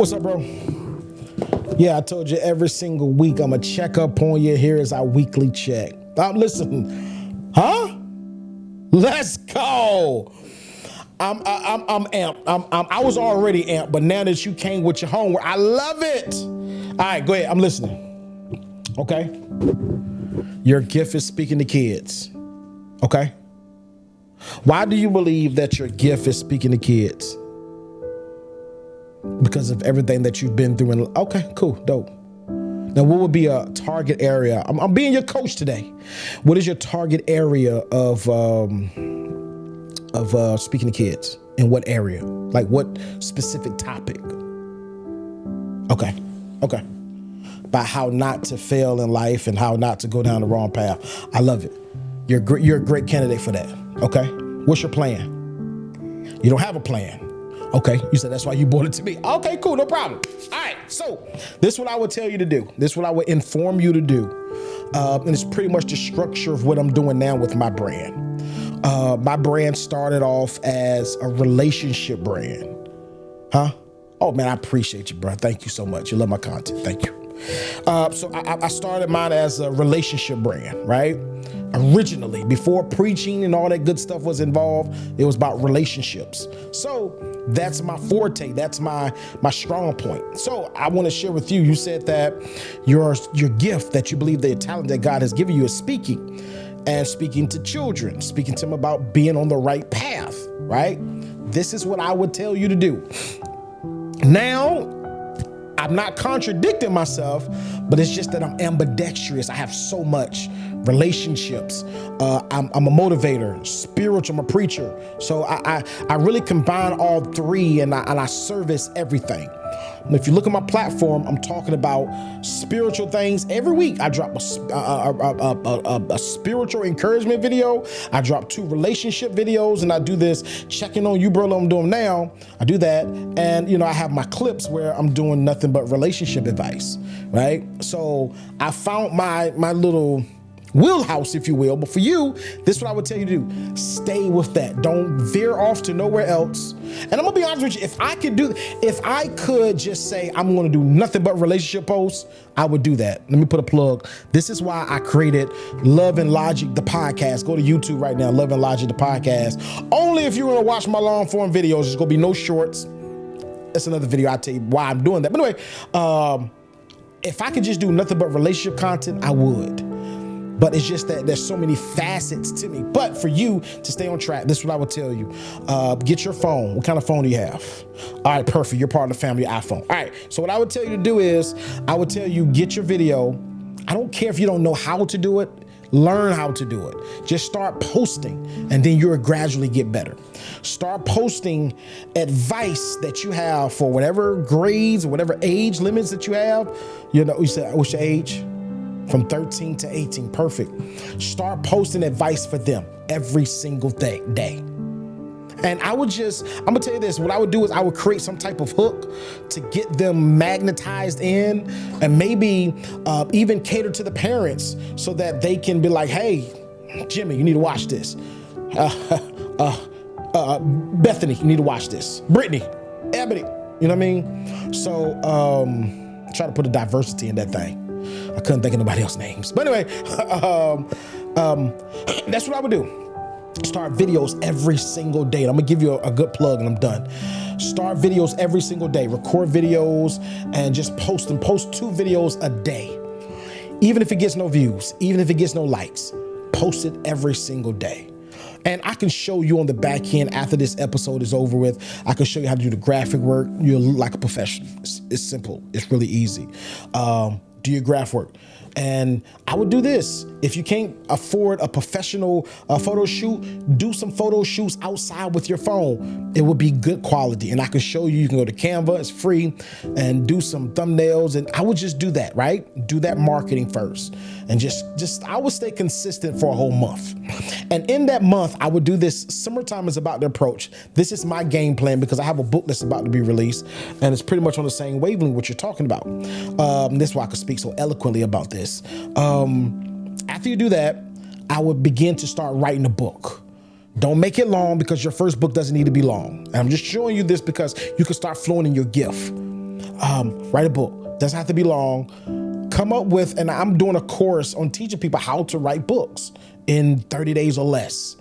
What's up, bro? Yeah, I told you every single week I'm gonna check up on you. Here is our weekly check. Listen, huh? Let's go. I'm amped. I was already amped, but now that you came with your homework, I love it. All right, go ahead. I'm listening. Okay. Your gift is speaking to kids. Okay. Why do you believe that your gift is speaking to kids? Because of everything that you've been through. Okay, cool, dope. Now, what would be a target area? I'm being your coach today. What is your target area of speaking to kids? In what area? Like what specific topic? Okay. About how not to fail in life and how not to go down the wrong path. I love it. You're a great candidate for that. Okay. What's your plan? You don't have a plan. Okay, you said that's why you brought it to me. Okay, cool, no problem. All right, so this is what I would tell you to do. This is what I would inform you to do. And it's pretty much the structure of what I'm doing now with my brand. My brand started off as a relationship brand. Huh? Oh man, I appreciate you, bro. Thank you so much. You love my content. Thank you. So I started mine as a relationship brand, right? Originally, before preaching and all that good stuff was involved, it was about relationships. So that's my forte. That's my strong point. So I want to share with you. You said that your gift, that you believe the talent that God has given you is speaking, and speaking to children, speaking to them about being on the right path, right? This is what I would tell you to do. Now, I'm not contradicting myself, but it's just that I'm ambidextrous. I have so much relationships. I'm a motivator, spiritual, I'm a preacher. So I really combine all three, and I service everything. And if you look at my platform, I'm talking about spiritual things every week. I drop a spiritual encouragement video. I drop 2 relationship videos, and I do this checking on you, bro. I'm doing now. I do that, and I have my clips where I'm doing nothing but relationship advice, right? So I found my little wheelhouse, if you will. But for you, this is what I would tell you to do. Stay with that. Don't veer off to nowhere else. And I'm gonna be honest with you, if I could just say I'm gonna do nothing but relationship posts, I would do that. Let me put a plug. This is why I created Love and Logic, the podcast. Go to YouTube right now, Love and Logic, the podcast. Only if you're gonna watch my long form videos. There's gonna be no shorts. That's another video. I'll tell you why I'm doing that. But anyway, if I could just do nothing but relationship content, I would. But it's just that there's so many facets to me. But for you to stay on track, this is what I would tell you. Get your phone. What kind of phone do you have? All right, perfect. You're part of the family, iPhone. All right, so what I would tell you to do is, I would tell you, get your video. I don't care if you don't know how to do it. Learn how to do it. Just start posting, and then you'll gradually get better. Start posting advice that you have for whatever grades or whatever age limits that you have. You said, what's your age? From 13 to 18, perfect. Start posting advice for them every single day. And I'm gonna tell you this, what I would do is I would create some type of hook to get them magnetized in, and maybe even cater to the parents so that they can be like, hey, Jimmy, you need to watch this. Bethany, you need to watch this. Brittany, Ebony, you know what I mean? So try to put a diversity in that thing. I couldn't think of nobody else's names. But anyway, that's what I would do. Start videos every single day. And I'm gonna give you a good plug and I'm done. Start videos every single day. Record videos and just post them. Post 2 videos a day. Even if it gets no views, even if it gets no likes, post it every single day. And I can show you on the back end after this episode is over with. I can show you how to do the graphic work. You'll look like a professional. It's simple. It's really easy. Do your graph work. And I would do this. If you can't afford a professional photo shoot, do some photo shoots outside with your phone. It would be good quality. And I can show you, you can go to Canva, it's free, and do some thumbnails. And I would just do that, right? Do that marketing first. And I would stay consistent for a whole month. And in that month, I would do this. Summertime is about to approach. This is my game plan because I have a book that's about to be released. And it's pretty much on the same wavelength what you're talking about. That's why I can speak so eloquently about this. After you do that, I would begin to start writing a book. Don't make it long because your first book doesn't need to be long. And I'm just showing you this because you can start flowing in your gift. Write a book. Doesn't have to be long. Come up with, and I'm doing a course on teaching people how to write books in 30 days or less.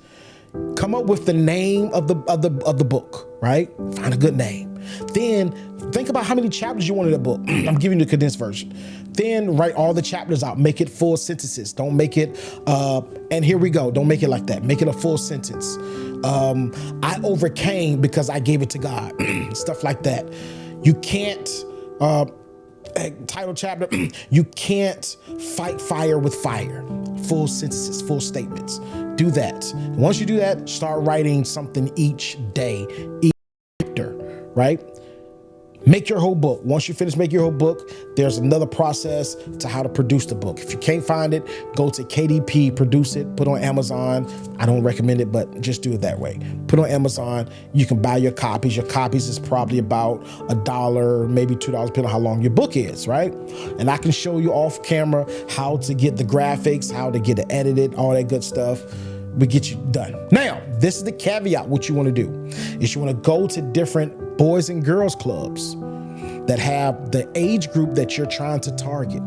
Come up with the name of the book, right? Find a good name. Then think about how many chapters you want in the book. I'm giving you the condensed version. Then write all the chapters out. Make it full sentences. Don't make it, and here we go. Don't make it like that. Make it a full sentence. I overcame because I gave it to God. Stuff like that. You can't, title chapter, you can't fight fire with fire. Full sentences, full statements. Do that. Once you do that, start writing something each day, each chapter, right? Make your whole book. Once you finish making your whole book, there's another process to how to produce the book. If you can't find it, go to KDP, produce it, put it on Amazon. I don't recommend it, but just do it that way. Put it on Amazon. You can buy your copies. Your copies is probably about $1, maybe $2, depending on how long your book is, right? And I can show you off camera how to get the graphics, how to get it edited, all that good stuff. We get you done. Now, this is the caveat. What you want to do is you want to go to different boys and girls clubs that have the age group that you're trying to target.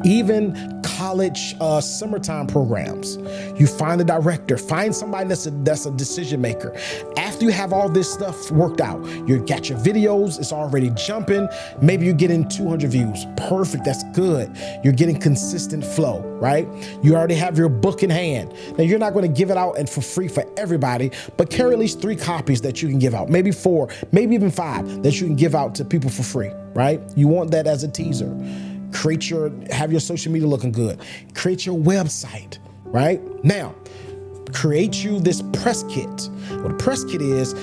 Even college summertime programs. You find a director, find somebody that's a decision maker. After you have all this stuff worked out, you got your videos, it's already jumping. Maybe you're getting 200 views. Perfect, that's good. You're getting consistent flow, right? You already have your book in hand. Now you're not going to give it out and for free for everybody, but carry at least 3 copies that you can give out, maybe 4, maybe even 5 that you can give out to people for free, right? You want that as a teaser. Have your social media looking good. Create your website, right? Now, create you this press kit. What a press kit is,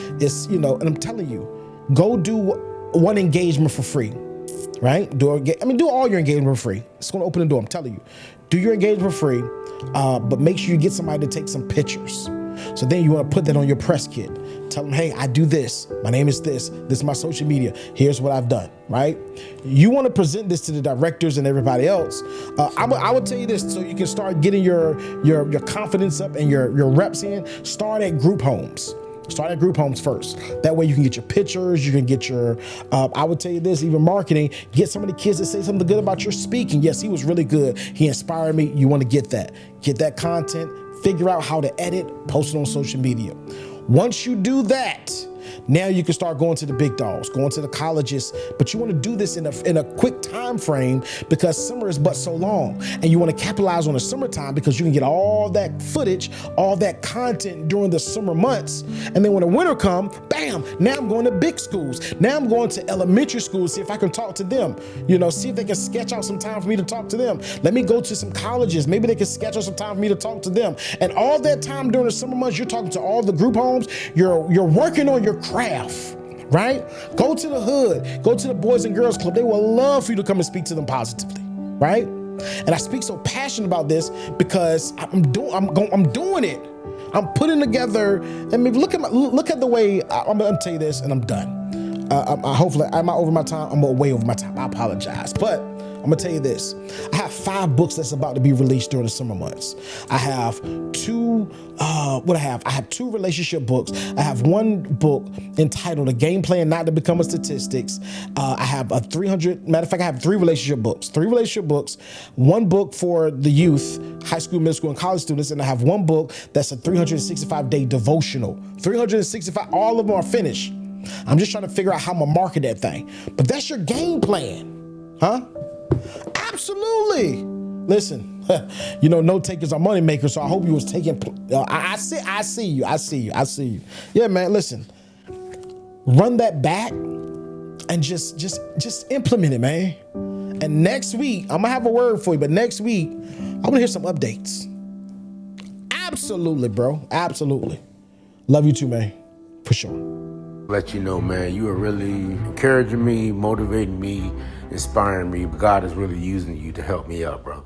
and I'm telling you, go do one engagement for free, right? Do all your engagement for free. It's going to open the door, I'm telling you. Do your engagement for free, but make sure you get somebody to take some pictures. So then you want to put that on your press kit. Tell them, hey, I do this. My name is this. This is my social media. Here's what I've done, right? You want to present this to the directors and everybody else. I would tell you this, so you can start getting your confidence up and your reps in. Start at group homes. Start at group homes first. That way you can get your pictures, you can get your, I would tell you this, even marketing, get some of the kids that say something good about your speaking. Yes, he was really good. He inspired me. You want to get that content, figure out how to edit, post it on social media. Once you do that, now you can start going to the big dogs, going to the colleges, but you want to do this in a quick time frame because summer is but so long, and you want to capitalize on the summertime because you can get all that footage, all that content during the summer months, and then when the winter comes, bam, now I'm going to big schools. Now I'm going to elementary schools, see if I can talk to them, see if they can sketch out some time for me to talk to them. Let me go to some colleges, maybe they can sketch out some time for me to talk to them. And all that time during the summer months, you're talking to all the group homes, you're working on your craft, right? Go to the hood, go to the Boys and Girls Club. They will love for you to come and speak to them positively, right? And I speak so passionate about this because I'm doing it. I'm putting together. I mean, look at the way I'm gonna tell you this, and I'm done. Hopefully, I'm not over my time. I'm way over my time. I apologize, but I'm gonna tell you this. I have 5 books that's about to be released during the summer months. I have 2, I have 2 relationship books. I have 1 book entitled A Game Plan Not to Become a Statistics. I have matter of fact, I have 3 relationship books. 3 relationship books, 1 book for the youth, high school, middle school, and college students, and I have 1 book that's a 365-day devotional. 365, all of them are finished. I'm just trying to figure out how I'm gonna market that thing. But that's your game plan, huh? Absolutely. Listen, note takers are money makers. So I hope you was taking. I see you. Yeah, man. Listen, run that back and just implement it, man. And next week I'm gonna have a word for you. But next week I want to hear some updates. Absolutely, bro. Absolutely. Love you too, man. For sure. Let you know, man, you are really encouraging me, motivating me, inspiring me. God is really using you to help me out, bro.